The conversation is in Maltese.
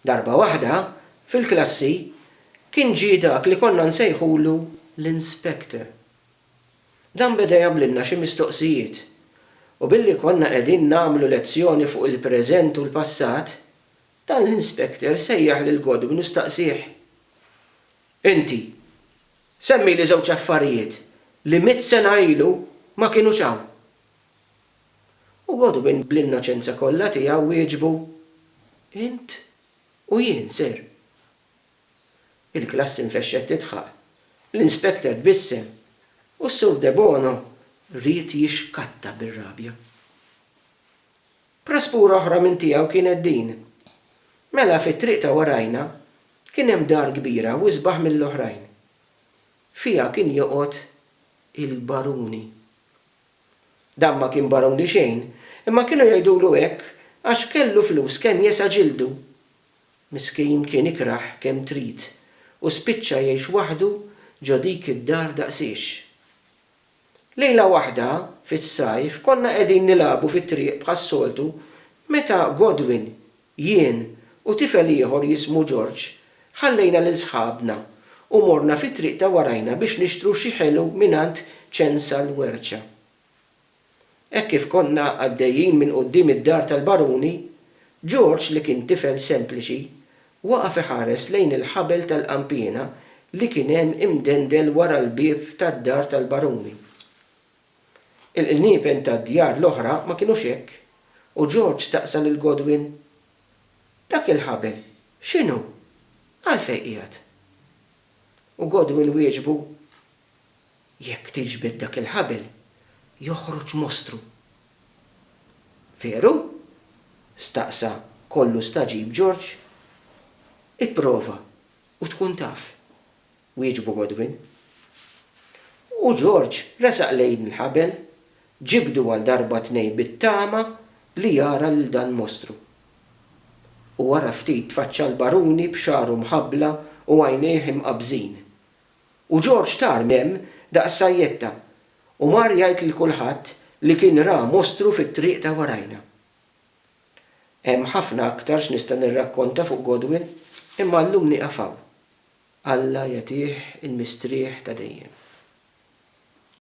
Darba waħda, fil-klassi, kien ġie dak li konna nsejħulu l-inspector. Dan beda jablilna xi mistoqsijiet. U billi konna qegħdin nagħmlu lezzjoni fuq il-preżent u l-passat, dan l-inspector sejjaħ lil Godwin u staqsih. Inti, semmi li żewġ affarijiet li 100 sena ilu ma kienu hawn. U Godwin bl-innoċenza kollha tiegħu wieġbu, int u jien ser. Il-klassi nfexxet tidħaq, l-inspector tbissem u s-sur De Bono ried jixkatta bir-rabja. Praspura oħra minn tiegħu kienet din. Mela fit-triq ta' warajna kien hemm dar kbira u isbaħ mill-oħrajn. Fiha kien joqgħod il-baruni. Dan ma kien baruni xejn, imma kienu jgħidulu hekk għax kellu flus kemm jesa' ġildu. Miskin kien ikraħ kemm trid u spiċċa jgħix waħdu ġo dik id-dar daqsiex. Lejla waħda, fis-sajf, konna qegħdin nilagħbu fit-triq bħas-soltu meta Godwin, jien u tifel ieħor jismu George ħallejna lil sħabna u morna fit-triq ta' warajna biex nixtru xi ħelu mingħand ċensa l-werċa. Hekk kif konna għaddejjin minn quddiem id-dar tal-baruni, George li kien tifel sempliċi waqaf iħares lejn il-ħabel tal-qampina li kien hemm imdendel wara l-bieb tad-dar tal-baruni. Il-niepen tad-djar l-oħra ma kienux hekk u George staqsa lil Godwin, dak il-ħabel, x'inhu? Għalfejn qiegħed? U Godwin wieġbu, jekk tiġbed dak il-ħabel, joħroġ mostru. Veru? Staqsa kollu staġib George. Ipprova u tkun taf, wieġbu Godwin. U George resaq lejn il-ħabel, ġibdu għal darba tnejn bit-tama li jara lil dan mostru. U wara ftit tfaċċa l-baruni b'xaru mħabbla u għajnejh imqabżin. U George tar m'hemm daqs sajjetta u mar jgħid lil kulħadd li kien ra mostru fit-triq ta' warajna. Hemm ħafna aktar x'nista' nirrakkonta fuq Godwin, imma llum nieqaf hawn. Alla jagħtih il-mistrieħ ta' dejjem.